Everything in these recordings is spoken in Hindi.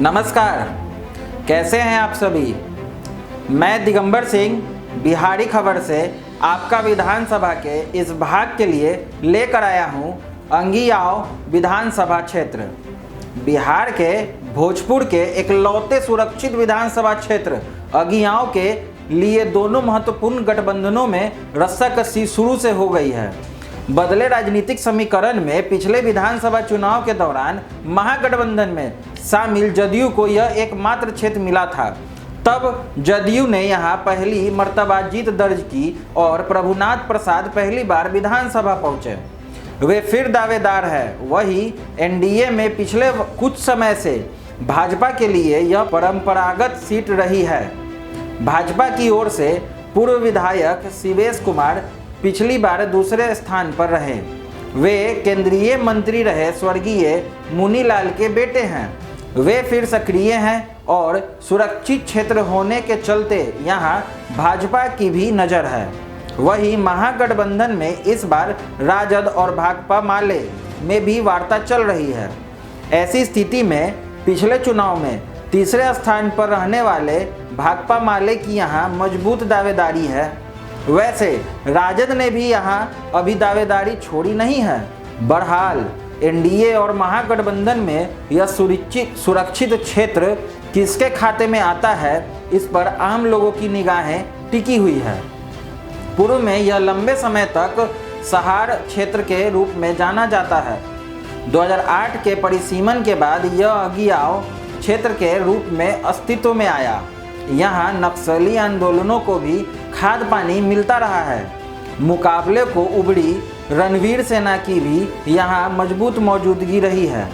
नमस्कार, कैसे हैं आप सभी। मैं दिगंबर सिंह बिहारी खबर से आपका विधानसभा के इस भाग के लिए लेकर आया हूं अंगियाव विधानसभा क्षेत्र। बिहार के भोजपुर के इकलौते सुरक्षित विधानसभा क्षेत्र अंगियाव के लिए दोनों महत्वपूर्ण गठबंधनों में रस्साकसी शुरू से हो गई है। बदले राजनीतिक समीकरण में पिछले विधानसभा चुनाव के दौरान महागठबंधन में शामिल जदयू को यह एकमात्र क्षेत्र मिला था। तब जदयू ने यहां पहली मर्तबा जीत दर्ज की और प्रभुनाथ प्रसाद पहली बार विधानसभा पहुंचे। वे फिर दावेदार है। वही एनडीए में पिछले कुछ समय से भाजपा के लिए यह परंपरागत सीट रही है। भाजपा की ओर से पूर्व विधायक शिवेश कुमार पिछली बार दूसरे स्थान पर रहे। वे केंद्रीय मंत्री रहे स्वर्गीय मुनीलाल के बेटे हैं। वे फिर सक्रिय हैं और सुरक्षित क्षेत्र होने के चलते यहाँ भाजपा की भी नज़र है। वही महागठबंधन में इस बार राजद और भाकपा माले में भी वार्ता चल रही है। ऐसी स्थिति में पिछले चुनाव में तीसरे स्थान पर रहने वाले भाकपा माले की यहाँ मजबूत दावेदारी है। वैसे राजद ने भी यहाँ अभी दावेदारी छोड़ी नहीं है। बहरहाल एनडीए और महागठबंधन में यह सुरक्षित क्षेत्र किसके खाते में आता है, इस पर आम लोगों की निगाहें टिकी हुई है। पूर्व में यह लंबे समय तक सहार क्षेत्र के रूप में जाना जाता है। 2008 के परिसीमन के बाद यह अंगियाव क्षेत्र के रूप में अस्तित्व में आया। यहाँ नक्सली आंदोलनों को भी खाद पानी मिलता रहा है। मुकाबले को उभरी रणवीर सेना की भी यहाँ मजबूत मौजूदगी रही है।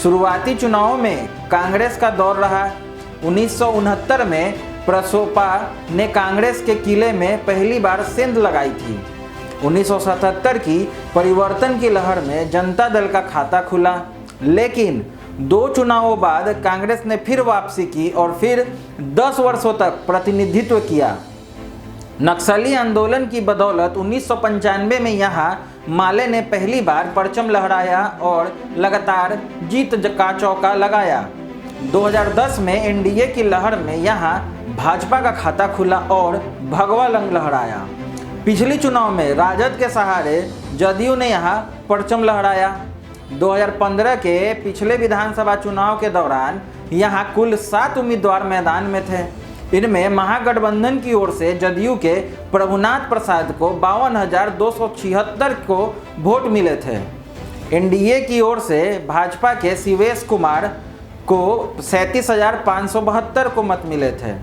शुरुआती चुनावों में कांग्रेस का दौर रहा। 1969 में प्रसोपा ने कांग्रेस के किले में पहली बार सेंध लगाई थी। 1977 की परिवर्तन की लहर में जनता दल का खाता खुला, लेकिन 2 चुनावों बाद कांग्रेस ने फिर वापसी की और फिर 10 वर्षों तक प्रतिनिधित्व किया। नक्सली आंदोलन की बदौलत 1995 में यहाँ माले ने पहली बार परचम लहराया और लगातार जीत का चौका लगाया। 2010 में एनडीए की लहर में यहाँ भाजपा का खाता खुला और भगवा रंग लहराया। पिछली चुनाव में राजद के सहारे जदयू ने यहाँ परचम लहराया। 2015 के पिछले विधानसभा चुनाव के दौरान यहाँ कुल 7 उम्मीदवार मैदान में थे। इनमें महागठबंधन की ओर से जदयू के प्रभुनाथ प्रसाद को 52,276 को वोट मिले थे। एनडीए की ओर से भाजपा के शिवेश कुमार को 37,572 को मत मिले थे।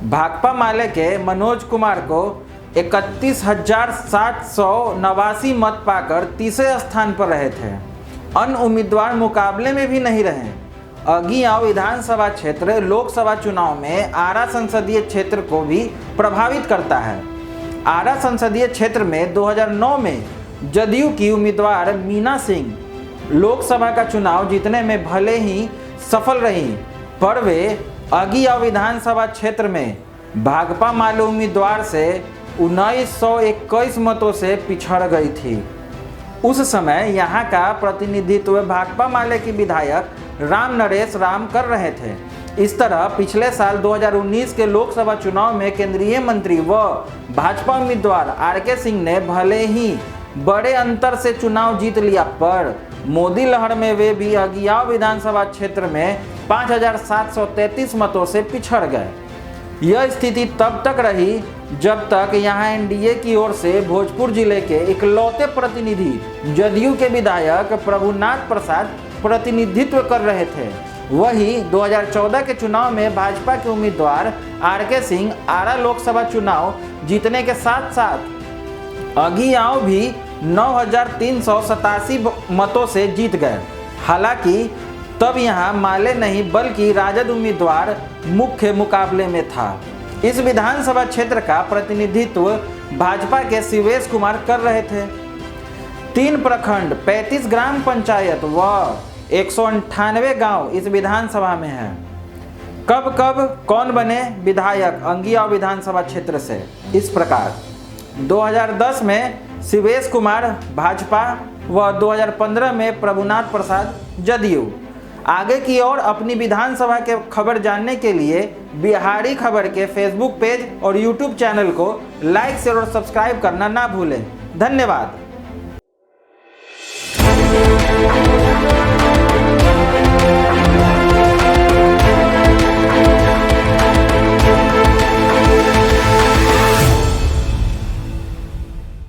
भाकपा माले के मनोज कुमार को 31,789 मत पाकर तीसरे स्थान पर रहे थे। अन्य उम्मीदवार मुकाबले में भी नहीं रहे। अंगियाव विधानसभा क्षेत्र लोकसभा चुनाव में आरा संसदीय क्षेत्र को भी प्रभावित करता है। आरा संसदीय क्षेत्र में 2009 में जदयू की उम्मीदवार मीना सिंह लोकसभा का चुनाव जीतने में भले ही सफल रही, पर वे अंगियाव विधानसभा क्षेत्र में भाकपा माले उम्मीदवार से 1921 मतों से पिछड़ गई थी। उस समय यहाँ का प्रतिनिधित्व भाकपा माले की विधायक राम नरेश राम कर रहे थे। इस तरह पिछले साल 2019 के लोकसभा चुनाव में केंद्रीय मंत्री व भाजपा उम्मीदवार आरके सिंह ने भले ही बड़े अंतर से चुनाव जीत लिया, पर मोदी लहर में वे भी अंगियाव विधानसभा क्षेत्र में 5,733 मतों से पिछड़ गए। यह स्थिति तब तक रही जब तक यहाँ एनडीए की ओर से भोजपुर जिले के इकलौते प्रतिनिधि जदयू के विधायक प्रभुनाथ प्रसाद प्रतिनिधित्व कर रहे थे। वही 2014 के चुनाव में भाजपा के उम्मीदवार आरके सिंह आरा लोकसभा चुनाव जीतने के साथ साथ अंगियाव भी 9,387 मतों से जीत गए। हालांकि तब यहाँ माले नहीं बल्कि राजद उम्मीदवार मुख्य मुकाबले में था। इस विधानसभा क्षेत्र का प्रतिनिधित्व भाजपा के शिवेश कुमार कर रहे थे। 3 प्रखंड, 35 ग्राम पंचायत व 198 गांव इस विधानसभा में है। कब कब कौन बने विधायक अंगियाव विधानसभा क्षेत्र से, इस प्रकार 2010 में शिवेश कुमार भाजपा व 2015 में प्रभुनाथ प्रसाद जदयू। आगे की ओर अपनी विधानसभा के खबर जानने के लिए बिहारी खबर के फेसबुक पेज और यूट्यूब चैनल को लाइक शेयर और सब्सक्राइब करना ना भूलें। धन्यवाद।